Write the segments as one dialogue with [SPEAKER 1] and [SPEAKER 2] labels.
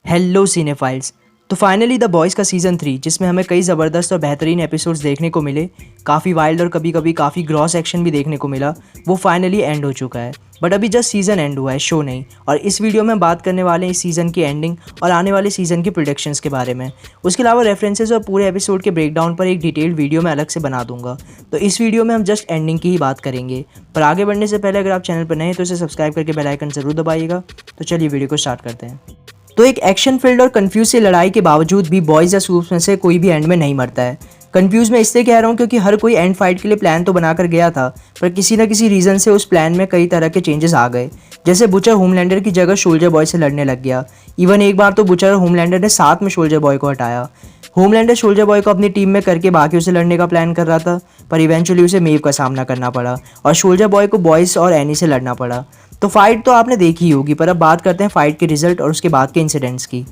[SPEAKER 1] Hello cinephiles. तो finally the boys का season 3 जिसमें हमें कई ज़बरदस्त और बेहतरीन एपिसोड्स देखने को मिले, काफ़ी वाइल्ड और कभी कभी काफ़ी ग्रॉस एक्शन भी देखने को मिला, वो फाइनली एंड हो चुका है। बट अभी जस्ट सीज़न एंड हुआ है, शो नहीं। और इस वीडियो में हम बात करने वाले हैं इस सीज़न की एंडिंग और आने वाले सीज़न की प्रोडिक्शंस के बारे में। उसके अलावा रेफरेंसेस और पूरे एपिसोड के ब्रेकडाउन पर एक डिटेल्ड वीडियो मैं अलग से बना दूंगा। तो इस वीडियो में हम जस्ट एंडिंग की ही बात करेंगे। पर आगे बढ़ने से पहले अगर आप चैनल पर नए हैं तो इसे सब्सक्राइब करके बेल आइकन ज़रूर दबाइएगा। तो चलिए वीडियो को स्टार्ट करते हैं। तो एक एक्शन फील्ड और कंफ्यूज से लड़ाई के बावजूद भी बॉयज़ या सूप्स में से कोई भी एंड में नहीं मरता है। कंफ्यूज मैं इसलिए कह रहा हूँ क्योंकि हर कोई एंड फाइट के लिए प्लान तो बनाकर गया था, पर किसी न किसी रीज़न से उस प्लान में कई तरह के चेंजेस आ गए। जैसे बुचर होमलैंडर की जगह सोल्जर बॉय से लड़ने लग गया। इवन एक बार तो बुचर और होमलैंडर ने साथ में सोल्जर बॉय को हटाया। होमलैंडर सोल्जर बॉय को अपनी टीम में करके बाकियों से लड़ने का प्लान कर रहा था, पर इवेंचुअली उसे मेव का सामना करना पड़ा और सोल्जर बॉय को बॉयज़ और एनी से लड़ना पड़ा। तो फाइट तो आपने देखी ही होगी, पर अब बात करते हैं फाइट के रिजल्ट और उसके बाद के इंसिडेंट्स की।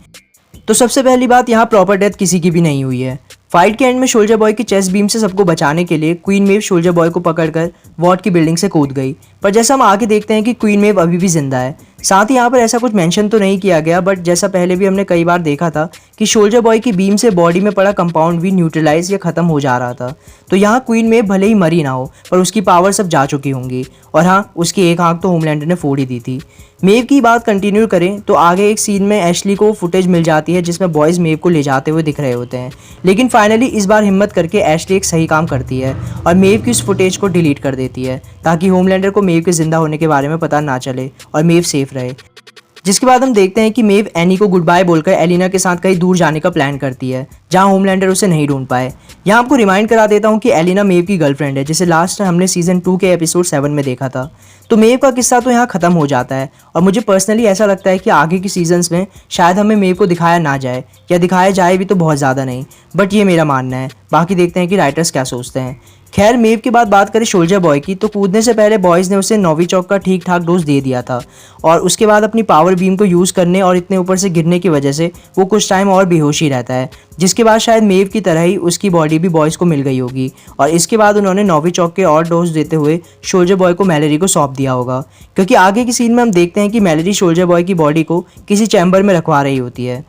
[SPEAKER 1] तो सबसे पहली बात, यहाँ प्रॉपर डेथ किसी की भी नहीं हुई है। फाइट के एंड में सोल्जर बॉय की चेस्ट बीम से सबको बचाने के लिए क्वीन मेव सोल्जर बॉय को पकड़कर वॉर्ड की बिल्डिंग से कूद गई, पर जैसा हम आगे देखते हैं कि क्वीन मेव अभी भी जिंदा है। साथ ही यहाँ पर ऐसा कुछ मेंशन तो नहीं किया गया, बट जैसा पहले भी हमने कई बार देखा था कि सोल्जर बॉय की बीम से बॉडी में पड़ा कंपाउंड भी न्यूट्रलाइज या खत्म हो जा रहा था। तो यहाँ क्वीन मेव भले ही मरी ना हो, पर उसकी पावर सब जा चुकी होंगी। और हाँ, उसकी एक आंख तो होमलैंडर ने फोड़ ही दी थी। मेव की बात कंटिन्यू करें तो आगे एक सीन में एशली को फुटेज मिल जाती है जिसमें बॉयज़ मेव को ले जाते हुए दिख रहे होते हैं, लेकिन फाइनली इस बार हिम्मत करके एशली एक सही काम करती है और मेव की उस फुटेज को डिलीट कर देती है ताकि होमलैंडर को मेव के जिंदा होने के बारे में पता ना चले और मेव सेफ रहे। जिसके बाद हम देखते हैं कि मेव एनी को गुड बाय बोलकर एलिना के साथ कहीं दूर जाने का प्लान करती है जहां होमलैंडर उसे नहीं ढूंढ पाए। यहाँ आपको रिमाइंड करा देता हूँ कि एलिना मेव की गर्लफ्रेंड है, जिसे लास्ट हमने सीजन 2 के एपिसोड 7 में देखा था। तो मेव का किस्सा तो यहाँ खत्म हो जाता है और मुझे पर्सनली ऐसा लगता है कि आगे की सीजन्स में शायद हमें मेव को दिखाया ना जाए, या दिखाया जाए भी तो बहुत ज़्यादा नहीं। बट ये मेरा मानना है, बाकी देखते हैं कि राइटर्स क्या सोचते हैं। खैर, मेव के बाद बात करें सोल्जर बॉय की, तो कूदने से पहले बॉयज़ ने उसे नोविचॉक का ठीक ठाक डोज दे दिया था और उसके बाद अपनी पावर बीम को यूज़ करने और इतने ऊपर से गिरने की वजह से वो कुछ टाइम और बेहोश ही रहता है, जिसके बाद शायद मेव की तरह ही उसकी बॉडी भी बॉयज़ को मिल गई होगी और इसके बाद उन्होंने नोविचॉक के और डोज देते हुए सोल्जर बॉय को मैलेरी को सौंप दिया होगा, क्योंकि आगे की सीन में हम देखते हैं कि मैलेरी सोल्जर बॉय की बॉडी को किसी चैम्बर में रखवा रही होती है।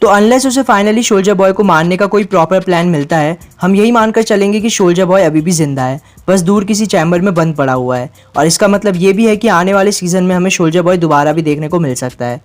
[SPEAKER 1] तो अनलेस उसे फाइनली सोल्जर बॉय को मारने का कोई प्रॉपर प्लान मिलता है, हम यही मानकर चलेंगे कि सोल्जर बॉय अभी भी जिंदा है, बस दूर किसी चैम्बर में बंद पड़ा हुआ है। और इसका मतलब ये भी है कि आने वाले सीजन में हमें सोल्जर बॉय दोबारा भी देखने को मिल सकता है।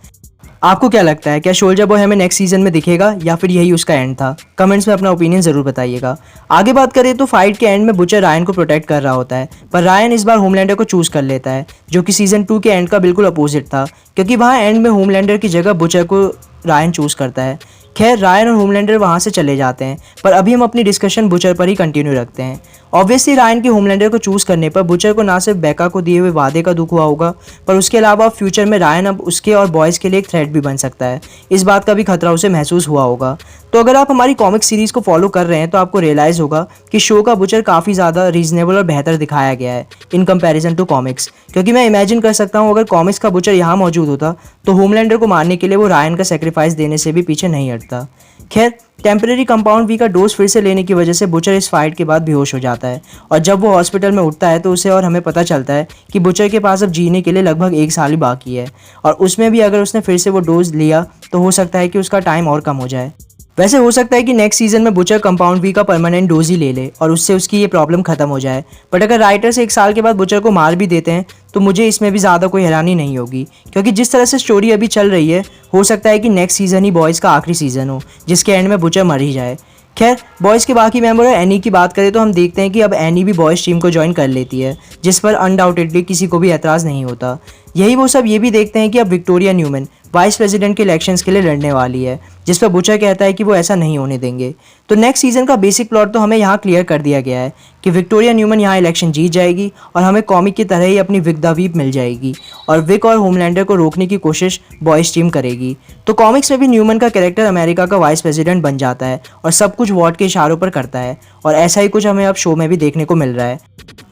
[SPEAKER 1] आपको क्या लगता है, क्या सोल्जर बॉय हमें नेक्स्ट सीजन में दिखेगा या फिर यही उसका एंड था? कमेंट्स में अपना ओपिनियन जरूर बताइएगा। आगे बात करें तो फाइट के एंड में बुचर रायन को प्रोटेक्ट कर रहा होता है, पर रायन इस बार होमलैंडर को चूज कर लेता है, जो कि सीजन 2 के एंड का बिल्कुल अपोजिट था, क्योंकि वहाँ एंड में होमलैंडर की जगह बुचर को रायन चूज करता है। खैर, रायन और होमलैंडर वहाँ से चले जाते हैं, पर अभी हम अपनी डिस्कशन बुचर पर ही कंटिन्यू रखते हैं। ऑब्वियसली रायन की होमलैंडर को चूज़ करने पर बुचर को ना सिर्फ बेका को दिए हुए वादे का दुख हुआ होगा, पर उसके अलावा फ्यूचर में रायन अब उसके और बॉयज़ के लिए एक थ्रेट भी बन सकता है। इस बात का भी खतरा उसे महसूस हुआ होगा। तो अगर आप हमारी कॉमिक सीरीज़ को फॉलो कर रहे हैं तो आपको रियलाइज़ होगा कि शो का बुचर काफ़ी ज़्यादा रीजनेबल और बेहतर दिखाया गया है इन कंपैरिजन टू कॉमिक्स, क्योंकि मैं इमेजिन कर सकता हूँ अगर कॉमिक्स का बुचर यहाँ मौजूद होता तो होमलैंडर को मारने के लिए वो रायन का सेक्रीफाइस देने से भी पीछे नहीं हटता। खैर, टेम्परेरी कंपाउंड वी का डोज फिर से लेने की वजह से बुचर इस फाइट के बाद बेहोश हो जाता है और जब वो हॉस्पिटल में उठता है तो उसे और हमें पता चलता है कि बुचर के पास अब जीने के लिए लगभग 1 साल ही बाकी है, और उसमें भी अगर उसने फिर से वो डोज लिया तो हो सकता है कि उसका टाइम और कम हो जाए। वैसे हो सकता है कि नेक्स्ट सीजन में बुचर कंपाउंड वी का परमानेंट डोज ही ले ले और उससे उसकी ये प्रॉब्लम खत्म हो जाए, बट अगर राइटर्स 1 साल के बाद बुचर को मार भी देते हैं तो मुझे इसमें भी ज़्यादा कोई हैरानी नहीं होगी, क्योंकि जिस तरह से स्टोरी अभी चल रही है हो सकता है कि नेक्स्ट सीजन ही बॉयज़ का आखिरी सीजन हो जिसके एंड में बुचर मर ही जाए। खैर, बॉयज़ के बाकी मेंबर और एनी की बात करें तो हम देखते हैं कि अब एनी भी बॉयज़ टीम को ज्वाइन कर लेती है, जिस पर अनडाउटेडली किसी को भी एतराज़ नहीं होता। यही वो सब ये भी देखते हैं कि अब विक्टोरिया न्यूमैन वाइस प्रेसिडेंट के इलेक्शंस के लिए लड़ने वाली है, जिस पर बुचर कहता है कि वो ऐसा नहीं होने देंगे। तो नेक्स्ट सीजन का बेसिक प्लॉट तो हमें यहाँ क्लियर कर दिया गया है कि विक्टोरिया न्यूमैन यहाँ इलेक्शन जीत जाएगी और हमें कॉमिक की तरह ही अपनी विक द वीप मिल जाएगी और विक और होमलैंडर को रोकने की कोशिश बॉयज़ टीम करेगी। तो कॉमिक्स में भी न्यूमैन का कैरेक्टर अमेरिका का वाइस प्रेसिडेंट बन जाता है और सब कुछ वॉट के इशारों पर करता है, और ऐसा ही कुछ हमें अब शो में भी देखने को मिल रहा है।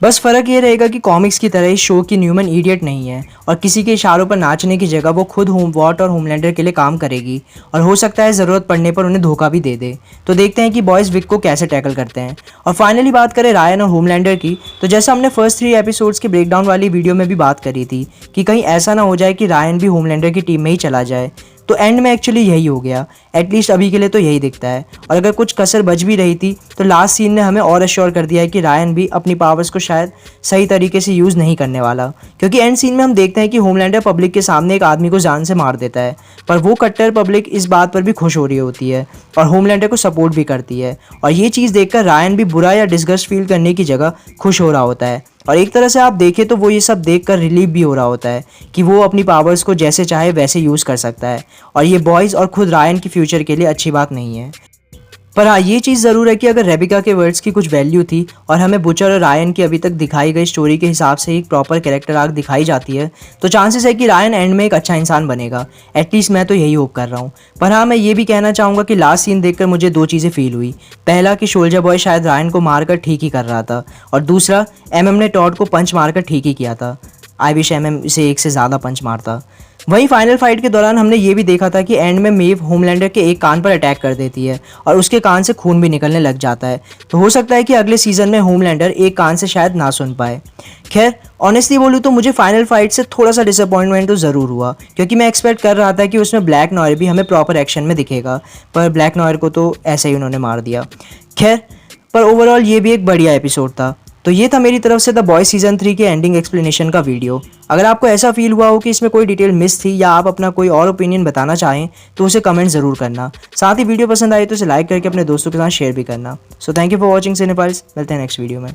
[SPEAKER 1] बस फ़र्क ये रहेगा कि कॉमिक्स की तरह ही शो की न्यूमैन इडियट नहीं है और किसी के इशारों पर नाचने की जगह वो खुद वॉट और होमलैंडर के लिए काम करेगी, और हो सकता है ज़रूरत पड़ने पर उन्हें धोखा भी दे दे। तो देखते हैं कि बॉयज़ विक को कैसे टैकल करते हैं। और फाइनली बात करें रायन और होमलैंडर की, तो जैसा हमने फर्स्ट 3 एपिसोड्स के ब्रेकडाउन वाली वीडियो में भी बात करी थी कि कहीं ऐसा ना हो जाए कि रायन भी होमलैंडर की टीम में ही चला जाए। तो एंड में एक्चुअली यही हो गया, एटलीस्ट अभी के लिए तो यही दिखता है। और अगर कुछ कसर बच भी रही थी तो लास्ट सीन ने हमें और एश्योर कर दिया है कि रायन भी अपनी पावर्स को शायद सही तरीके से यूज़ नहीं करने वाला, क्योंकि एंड सीन में हम देखते हैं कि होमलैंडर पब्लिक के सामने एक आदमी को जान से मार देता है, पर वो कट्टर पब्लिक इस बात पर भी खुश हो रही होती है और होमलैंडर को सपोर्ट भी करती है। और ये चीज़ देखकर रायन भी बुरा या डिस्गस्ट फील करने की जगह खुश हो रहा होता है। और एक तरह से आप देखें तो वो ये सब देखकर रिलीफ भी हो रहा होता है कि वो अपनी पावर्स को जैसे चाहे वैसे यूज़ कर सकता है, और ये बॉयज़ और खुद रायन की फ्यूचर के लिए अच्छी बात नहीं है। पर हाँ, ये चीज़ ज़रूर है कि अगर रेबिका के वर्ड्स की कुछ वैल्यू थी और हमें बुचर और रायन की अभी तक दिखाई गई स्टोरी के हिसाब से एक प्रॉपर कैरेक्टर आर्क दिखाई जाती है, तो चांसेस है कि रायन एंड में एक अच्छा इंसान बनेगा। एटलीस्ट मैं तो यही होप कर रहा हूँ। पर हाँ, मैं ये भी कहना चाहूँगा कि लास्ट सीन देखकर मुझे दो चीज़ें फील हुई। पहला कि सोल्जर बॉय शायद रायन को मारकर ठीक ही कर रहा था, और दूसरा एमएम ने टॉड को पंच मारकर ठीक ही किया था। आई विश एमएम इसे एक से ज़्यादा पंच मारता। वहीं फाइनल फाइट के दौरान हमने ये भी देखा था कि एंड में मेव होमलैंडर के एक कान पर अटैक कर देती है और उसके कान से खून भी निकलने लग जाता है। तो हो सकता है कि अगले सीजन में होमलैंडर एक कान से शायद ना सुन पाए। खैर, ऑनेस्टली बोलूँ तो मुझे फाइनल फाइट से थोड़ा सा डिसअपॉइंटमेंट तो ज़रूर हुआ, क्योंकि मैं एक्सपेक्ट कर रहा था कि उसमें ब्लैक नॉयर भी हमें प्रॉपर एक्शन में दिखेगा, पर ब्लैक नॉयर को तो ऐसे ही उन्होंने मार दिया। खैर, पर ओवरऑल ये भी एक बढ़िया एपिसोड था। तो ये था मेरी तरफ से द बॉयज सीजन 3 के एंडिंग एक्सप्लेनेशन का वीडियो। अगर आपको ऐसा फील हुआ हो कि इसमें कोई डिटेल मिस थी या आप अपना कोई और ओपिनियन बताना चाहें तो उसे कमेंट ज़रूर करना। साथ ही वीडियो पसंद आए तो इसे लाइक करके अपने दोस्तों के साथ शेयर भी करना। So thank you for watching cinephiles. मिलते हैं नेक्स्ट वीडियो में।